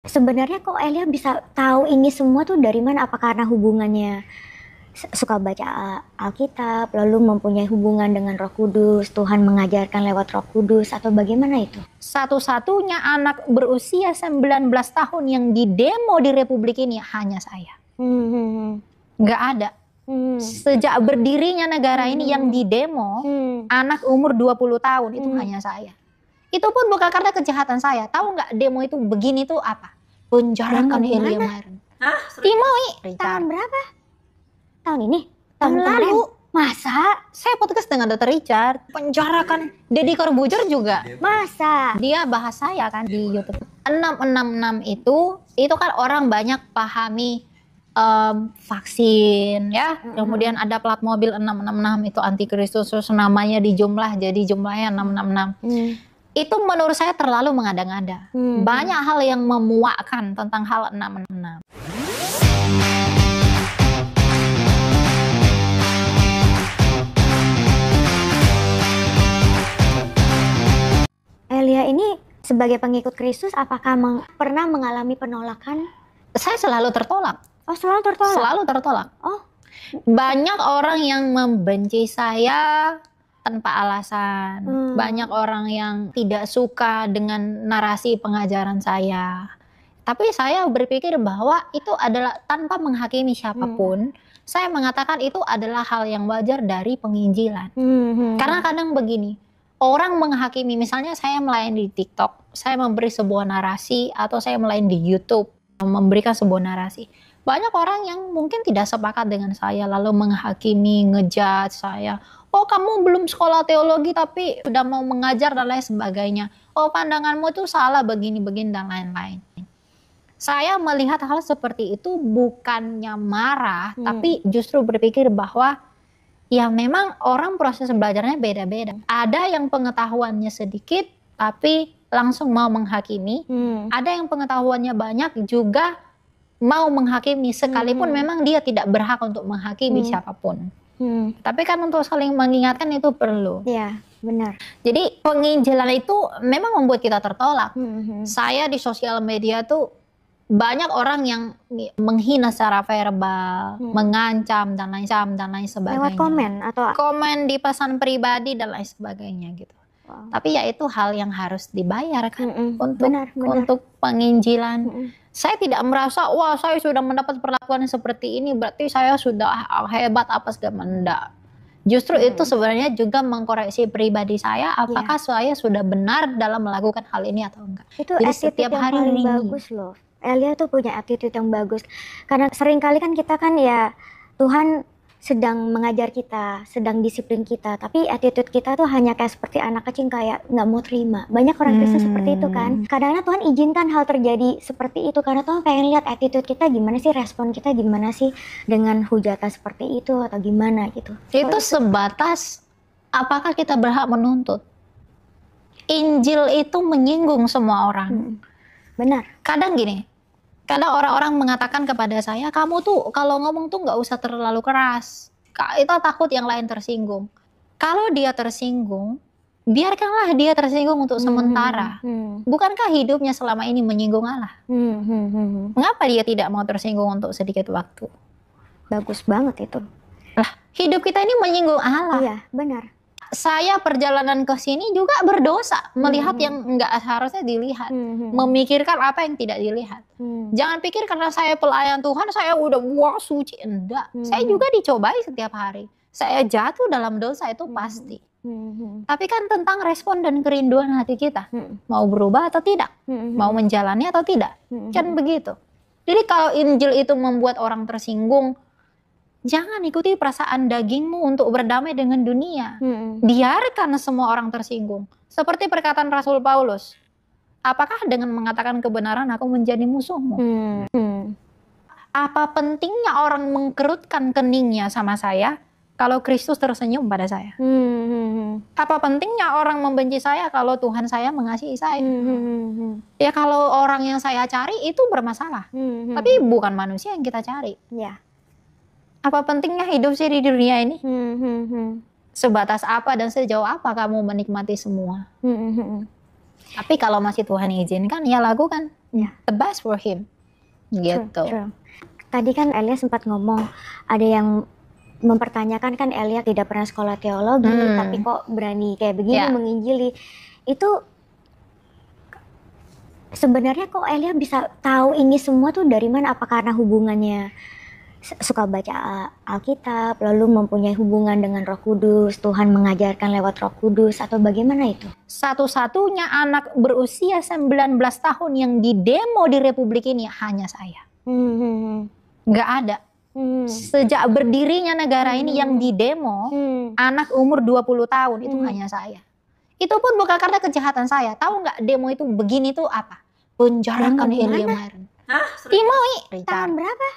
Sebenarnya kok Elia bisa tahu ini semua tuh dari mana? Apa karena hubungannya suka baca Alkitab, lalu mempunyai hubungan dengan Roh Kudus, Tuhan mengajarkan lewat Roh Kudus, atau bagaimana itu? Satu-satunya anak berusia 19 tahun yang didemo di Republik ini hanya saya. Nggak ada. Sejak berdirinya negara ini yang didemo anak umur 20 tahun itu hanya saya. Itu pun bukan karena kejahatan saya. Tahu nggak demo itu begini tuh apa? Penjarakan Elia Myren. Di Moi. Tahun berapa? Tahun ini? Tahun lalu. Masa? Saya podcast dengan Dr. Richard. Penjarakan Deddy Corbuzier juga. Masa? Dia bahas saya kan di YouTube. 666 itu kan orang banyak pahami vaksin ya. Kemudian ada plat mobil 666 itu antikristus, terus namanya dijumlah jadi jumlahnya 666. Itu menurut saya terlalu mengada-ngada. Banyak hal yang memuakkan tentang hal 666. Elia ini sebagai pengikut Kristus apakah pernah mengalami penolakan? Saya selalu tertolak. Oh, selalu tertolak? Selalu tertolak. Oh. Banyak orang yang membenci saya tanpa alasan. Banyak orang yang tidak suka dengan narasi pengajaran saya. Tapi saya berpikir bahwa itu adalah tanpa menghakimi siapapun. Saya mengatakan itu adalah hal yang wajar dari penginjilan. Karena kadang begini, orang menghakimi, misalnya saya melayani di TikTok, saya memberi sebuah narasi, atau saya melayani di YouTube, memberikan sebuah narasi. Banyak orang yang mungkin tidak sepakat dengan saya, lalu menghakimi, ngejudge saya. Oh, kamu belum sekolah teologi tapi sudah mau mengajar dan lain sebagainya. Oh, pandanganmu itu salah begini-begini dan lain-lain. Saya melihat hal seperti itu bukannya marah, tapi justru berpikir bahwa ya memang orang proses belajarnya beda-beda. Ada yang pengetahuannya sedikit tapi langsung mau menghakimi. Ada yang pengetahuannya banyak juga mau menghakimi sekalipun memang dia tidak berhak untuk menghakimi siapapun. Tapi kan untuk saling mengingatkan itu perlu. Iya, benar. Jadi penginjilan itu memang membuat kita tertolak. Saya di sosial media tuh banyak orang yang menghina secara verbal, mengancam dan lain sebagainya. Lewat komen atau komen di pesan pribadi dan lain sebagainya gitu. Tapi ya itu hal yang harus dibayar kan untuk penginjilan. Saya tidak merasa wah saya sudah mendapat perlakuan seperti ini berarti saya sudah hebat apa segala enggak. Justru itu sebenarnya juga mengkoreksi pribadi saya apakah saya sudah benar dalam melakukan hal ini atau enggak. Itu jadi setiap hari paling bagus loh. Elia tuh punya attitude yang bagus. Karena seringkali kan kita kan ya Tuhan sedang mengajar kita, sedang disiplin kita, tapi attitude kita tuh hanya kayak seperti anak kecil kayak nggak mau terima. Banyak orang Kristen seperti itu kan. Kadang-kadang Tuhan izinkan hal terjadi seperti itu karena Tuhan pengen lihat attitude kita gimana sih, respon kita gimana sih dengan hujatan seperti itu atau gimana gitu. Itu sebatas apakah kita berhak menuntut. Injil itu menyinggung semua orang. Benar. Kadang gini. Kadang orang-orang mengatakan kepada saya, kamu tuh kalau ngomong tuh nggak usah terlalu keras. Itu takut yang lain tersinggung. Kalau dia tersinggung, biarkanlah dia tersinggung untuk sementara. Bukankah hidupnya selama ini menyinggung Allah? Mengapa dia tidak mau tersinggung untuk sedikit waktu? Bagus banget itu. Lah, hidup kita ini menyinggung Allah. Iya, benar. Saya perjalanan ke sini juga berdosa, melihat yang nggak seharusnya dilihat, memikirkan apa yang tidak dilihat. Jangan pikir karena saya pelayan Tuhan, saya udah wah suci, enggak. Saya juga dicobai setiap hari. Saya jatuh dalam dosa itu pasti. Tapi kan tentang respon dan kerinduan hati kita, mau berubah atau tidak, mau menjalani atau tidak, kan begitu. Jadi kalau Injil itu membuat orang tersinggung, jangan ikuti perasaan dagingmu untuk berdamai dengan dunia. Biarkan semua orang tersinggung. Seperti perkataan Rasul Paulus. Apakah dengan mengatakan kebenaran aku menjadi musuhmu? Apa pentingnya orang mengkerutkan keningnya sama saya kalau Kristus tersenyum pada saya? Apa pentingnya orang membenci saya kalau Tuhan saya mengasihi saya? Ya kalau orang yang saya cari itu bermasalah. Tapi bukan manusia yang kita cari. Ya. Apa pentingnya hidup sih di dunia ini? Sebatas apa dan sejauh apa kamu menikmati semua? Tapi kalau masih Tuhan izinkan, ya lakukan. Ya. The best for him. Gitu. True. Tadi kan Elia sempat ngomong ada yang mempertanyakan kan Elia tidak pernah sekolah teologi, tapi kok berani kayak begini menginjili. Itu sebenarnya kok Elia bisa tahu ini semua tuh dari mana? Apa karena hubungannya suka baca Alkitab, lalu mempunyai hubungan dengan Roh Kudus, Tuhan mengajarkan lewat Roh Kudus, atau bagaimana itu? Satu-satunya anak berusia 19 tahun yang didemo di Republik ini hanya saya. Nggak ada. Sejak berdirinya negara ini yang didemo anak umur 20 tahun itu hanya saya. Itu pun bukan karena kejahatan saya. Tahu nggak demo itu begini tuh apa? Penjarakan Elia Myron. Timoi. Tahun berapa?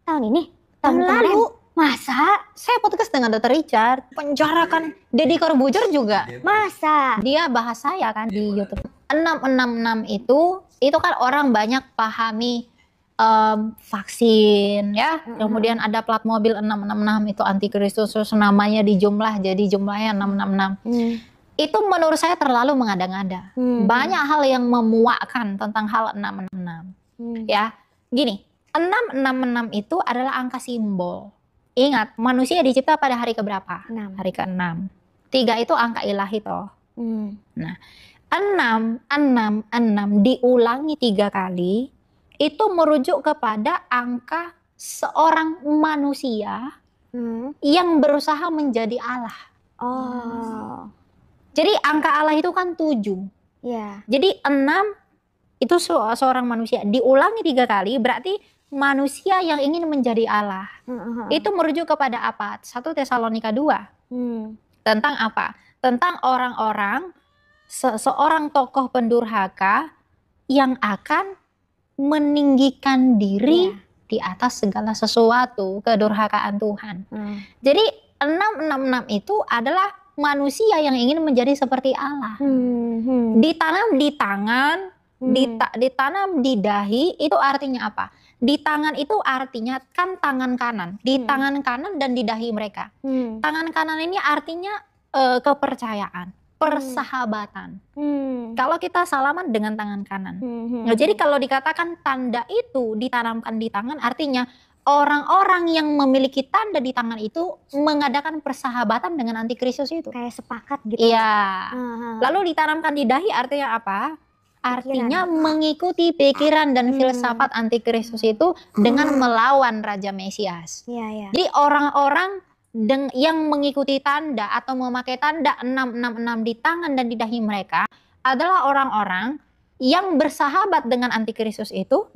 Tahun ini? Tahun lalu. Masa? Saya podcast dengan Dr. Richard. Penjarakan Deddy Corbuzier juga. Masa? Dia bahas saya kan di YouTube. 666 itu kan orang banyak pahami vaksin ya. Kemudian ada plat mobil 666 itu antikristus, terus namanya dijumlah jadi jumlahnya 666. Itu menurut saya terlalu mengada-ngada. Banyak hal yang memuakkan tentang hal 666. Ya, gini. 666 itu adalah angka simbol. Ingat, manusia dicipta pada hari keberapa? 6. Hari ke-6. 3 itu angka ilahi toh. Nah, 6 diulangi 3 kali itu merujuk kepada angka seorang manusia yang berusaha menjadi Allah. Oh. Jadi angka Allah itu kan 7. Ya. Jadi 6 itu seorang manusia. Diulangi 3 kali berarti manusia yang ingin menjadi Allah. Itu merujuk kepada apa? 1 Tesalonika 2. Tentang apa? Tentang orang-orang, seorang tokoh pendurhaka yang akan meninggikan diri di atas segala sesuatu, kedurhakaan Tuhan. Jadi 666 itu adalah manusia yang ingin menjadi seperti Allah. Ditanam di tangan, ditanam di dahi, itu artinya apa? Di tangan itu artinya kan tangan kanan, di tangan kanan dan di dahi mereka. Tangan kanan ini artinya kepercayaan, persahabatan. Kalau kita salaman dengan tangan kanan. Nah, jadi kalau dikatakan tanda itu ditanamkan di tangan, artinya orang-orang yang memiliki tanda di tangan itu mengadakan persahabatan dengan antikristus itu. Kayak sepakat gitu. Iya. Lalu ditanamkan di dahi artinya apa? Artinya mengikuti pikiran dan filsafat antikristus itu dengan melawan Raja Mesias. Jadi orang-orang yang mengikuti tanda atau memakai tanda 666 di tangan dan di dahi mereka adalah orang-orang yang bersahabat dengan antikristus itu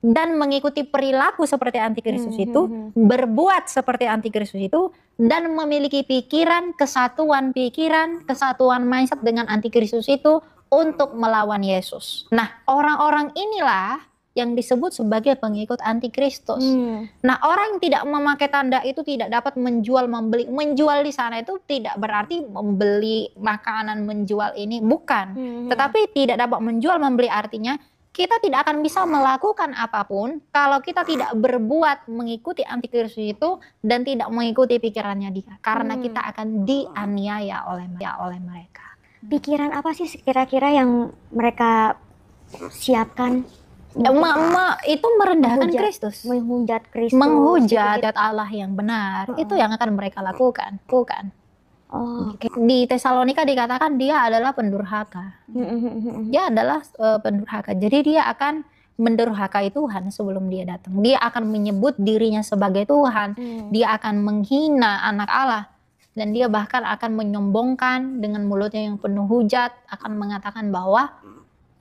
dan mengikuti perilaku seperti antikristus itu, berbuat seperti antikristus itu, dan memiliki pikiran, kesatuan mindset dengan antikristus itu untuk melawan Yesus. Nah, orang-orang inilah yang disebut sebagai pengikut antikristus. Nah, orang yang tidak memakai tanda itu tidak dapat menjual, membeli. Menjual di sana itu tidak berarti membeli makanan, menjual ini, bukan. Tetapi tidak dapat menjual, membeli artinya kita tidak akan bisa melakukan apapun kalau kita tidak berbuat mengikuti antikristus itu dan tidak mengikuti pikirannya dia. Karena kita akan dianiaya oleh mereka. Pikiran apa sih kira-kira yang mereka siapkan? Itu merendahkan Kristus, menghujat Kristus, menghujat Allah yang benar. Itu yang akan mereka lakukan, bukan? Di Tesalonika dikatakan dia adalah pendurhaka. Dia adalah pendurhaka. Jadi dia akan mendurhakai Tuhan sebelum dia datang. Dia akan menyebut dirinya sebagai Tuhan. Dia akan menghina anak Allah. Dan dia bahkan akan menyombongkan dengan mulutnya yang penuh hujat, akan mengatakan bahwa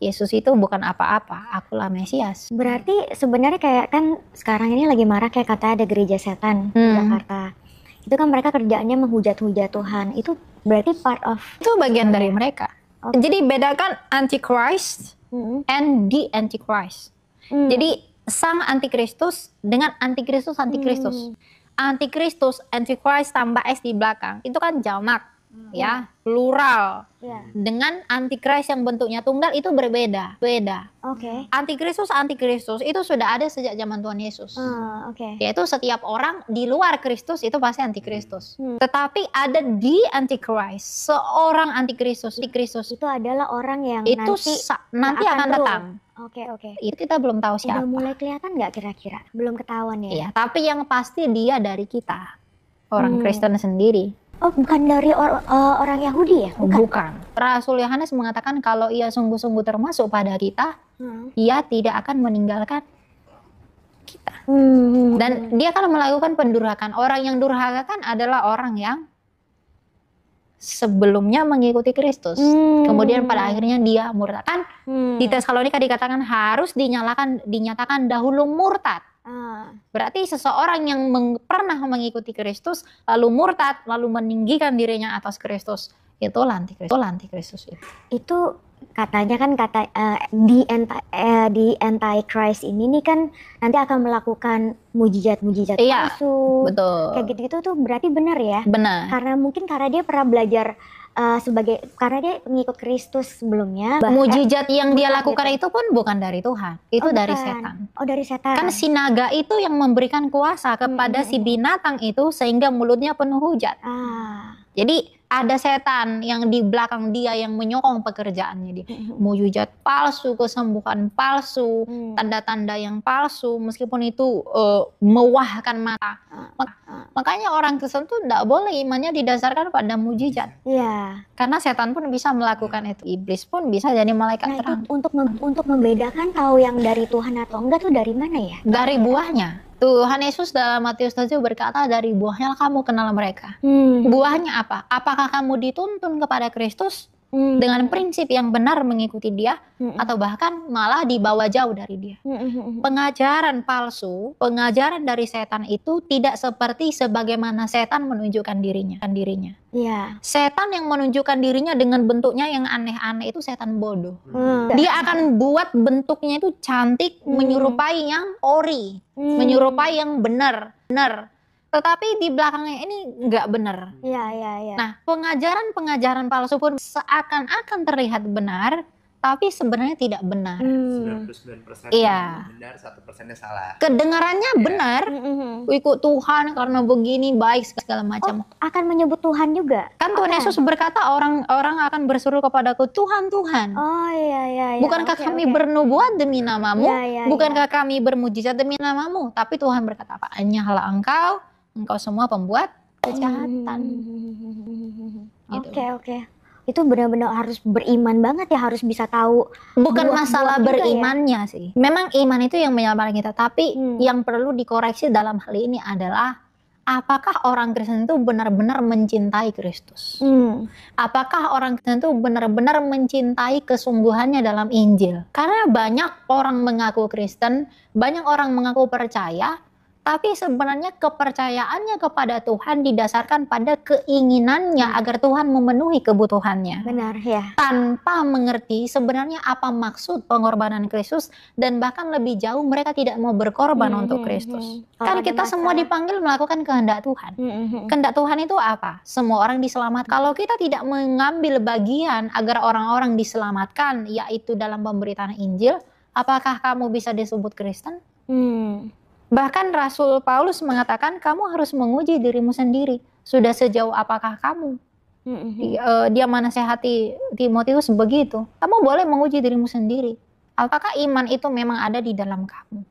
Yesus itu bukan apa-apa, akulah Mesias. Berarti sebenarnya kayak kan sekarang ini lagi marah kayak kata ada gereja setan di Jakarta. Itu kan mereka kerjaannya menghujat-hujat Tuhan. Itu berarti part of... Itu bagian dari mereka. Jadi bedakan Antichrist and the Antichrist. Jadi sang Antikristus dengan Antikristus. Antikristus, Antichrist tambah S di belakang. Itu kan jamak. ya, plural. Ya. Dengan antikris yang bentuknya tunggal itu berbeda. Oke. Antikristus itu sudah ada sejak zaman Tuhan Yesus. Oke. Yaitu setiap orang di luar Kristus itu pasti antikristus. Tetapi ada di antikris, seorang antikristus. Itu adalah orang yang Itu nanti akan rule. datang. Oke. Itu kita belum tahu siapa. Udah mulai kelihatan nggak kira-kira? Belum ketahuan ya? Iya, tapi yang pasti dia dari kita, orang Kristen sendiri. Oh, bukan dari orang Yahudi ya? Bukan. Rasul Yohanes mengatakan kalau ia sungguh-sungguh termasuk pada kita, ia tidak akan meninggalkan kita. Dan dia akan melakukan pendurhakaan. Orang yang durhaka kan adalah orang yang sebelumnya mengikuti Kristus. Kemudian pada akhirnya dia murtad. Kan di Tesalonika dikatakan harus dinyatakan dahulu murtad. Berarti seseorang yang pernah mengikuti Kristus lalu murtad, lalu meninggikan dirinya atas Kristus, itulah antikristus. Itu katanya kan di antichrist ini nih kan nanti akan melakukan mujizat palsu. Betul. Kayak gitu-gitu tuh berarti benar ya? Benar. Karena dia pernah belajar karena dia pengikut Kristus sebelumnya. Mujizat yang dia lakukan itu pun bukan dari Tuhan, itu dari setan. Oh, dari setan. Kan si naga itu yang memberikan kuasa kepada si binatang itu sehingga mulutnya penuh hujat. Jadi ada setan yang di belakang dia yang menyokong pekerjaannya dia. Mujizat palsu, kesembuhan palsu, tanda-tanda yang palsu, meskipun itu mewahkan mata. Makanya orang Kristen tuh tidak boleh imannya didasarkan pada mujizat. Iya. Karena setan pun bisa melakukan itu. Iblis pun bisa jadi malaikat terang. Untuk membedakan tahu yang dari Tuhan atau enggak tuh dari mana ya? Dari buahnya. Tuhan Yesus dalam Matius 7 berkata, dari buahnya kamu kenal mereka. Buahnya apa? Apakah kamu dituntun kepada Kristus dengan prinsip yang benar mengikuti dia, atau bahkan malah dibawa jauh dari dia? Pengajaran palsu, pengajaran dari setan itu tidak seperti sebagaimana setan menunjukkan dirinya. Iya. Setan yang menunjukkan dirinya dengan bentuknya yang aneh-aneh itu setan bodoh. Dia akan buat bentuknya itu cantik, menyerupai yang ori, menyerupai yang benar. Tetapi di belakangnya ini nggak benar. Iya. Nah, pengajaran palsu pun seakan-akan terlihat benar, tapi sebenarnya tidak benar. 99% Iya. benar, 1%-nya salah. Kedengarannya benar, ikut Tuhan karena begini, baik segala macam. Akan menyebut Tuhan juga. Kan Tuhan Yesus berkata orang akan berseru kepadaku, Tuhan. Oh iya. Bukankah kami bernubuat demi namamu? Iya. Bukankah kami bermujizat demi namamu? Tapi Tuhan berkata apa? Hanyalah engkau semua pembuat kejahatan. Oke. Itu benar-benar harus beriman banget ya, harus bisa tahu. Bukan masalah berimannya sih. Memang iman itu yang menyelamatkan kita, tapi yang perlu dikoreksi dalam hal ini adalah apakah orang Kristen itu benar-benar mencintai Kristus? Apakah orang Kristen itu benar-benar mencintai kesungguhannya dalam Injil? Karena banyak orang mengaku Kristen, banyak orang mengaku percaya, tapi sebenarnya kepercayaannya kepada Tuhan didasarkan pada keinginannya agar Tuhan memenuhi kebutuhannya. Benar ya. Tanpa mengerti sebenarnya apa maksud pengorbanan Kristus, dan bahkan lebih jauh mereka tidak mau berkorban untuk Kristus. Kan kita semua dipanggil melakukan kehendak Tuhan. Kehendak Tuhan itu apa? Semua orang diselamatkan. Kalau kita tidak mengambil bagian agar orang-orang diselamatkan, yaitu dalam pemberitaan Injil, apakah kamu bisa disebut Kristen? Bahkan Rasul Paulus mengatakan kamu harus menguji dirimu sendiri. Sudah sejauh apakah kamu? Dia menasehati Timotius begitu. Kamu boleh menguji dirimu sendiri. Apakah iman itu memang ada di dalam kamu?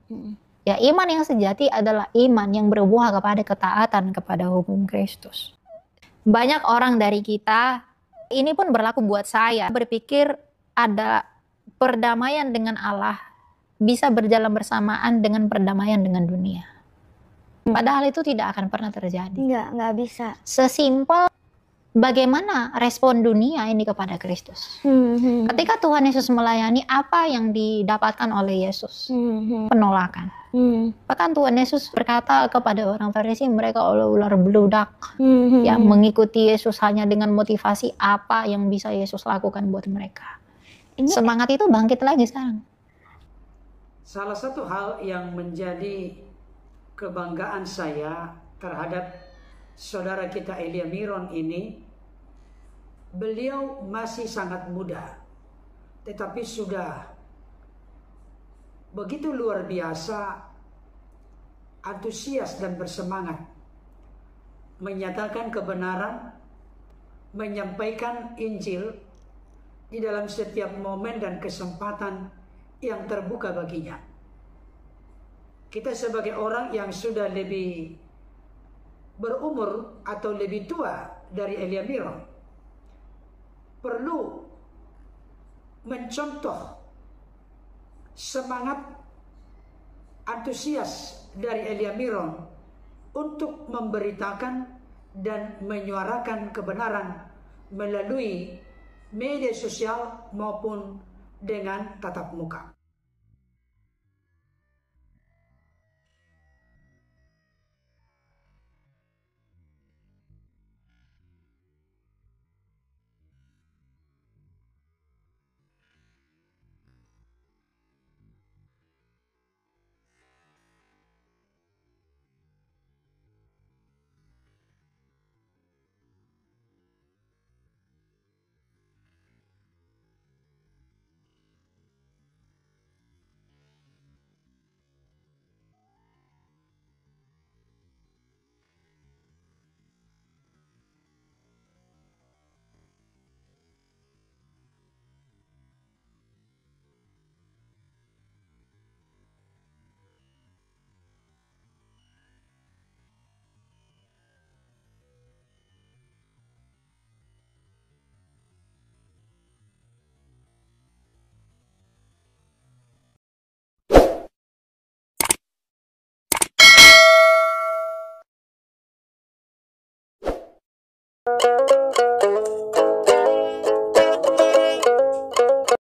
Ya, iman yang sejati adalah iman yang berbuah kepada ketaatan kepada hukum Kristus. Banyak orang dari kita, ini pun berlaku buat saya, berpikir ada perdamaian dengan Allah bisa berjalan bersamaan dengan perdamaian dengan dunia. Padahal itu tidak akan pernah terjadi. Nggak bisa. Sesimpel bagaimana respon dunia ini kepada Kristus. Ketika Tuhan Yesus melayani, apa yang didapatkan oleh Yesus? Penolakan. Bahkan Tuhan Yesus berkata kepada orang Farisi, mereka ular beludak yang mengikuti Yesus hanya dengan motivasi apa yang bisa Yesus lakukan buat mereka. Semangat itu bangkit lagi sekarang. Salah satu hal yang menjadi kebanggaan saya terhadap saudara kita Elia Miron ini, beliau masih sangat muda, tetapi sudah begitu luar biasa antusias dan bersemangat menyatakan kebenaran, menyampaikan Injil di dalam setiap momen dan kesempatan yang terbuka baginya. Kita sebagai orang yang sudah lebih berumur atau lebih tua dari Elia Miron perlu mencontoh semangat antusias dari Elia Miron untuk memberitakan dan menyuarakan kebenaran melalui media sosial maupun dengan tatap muka.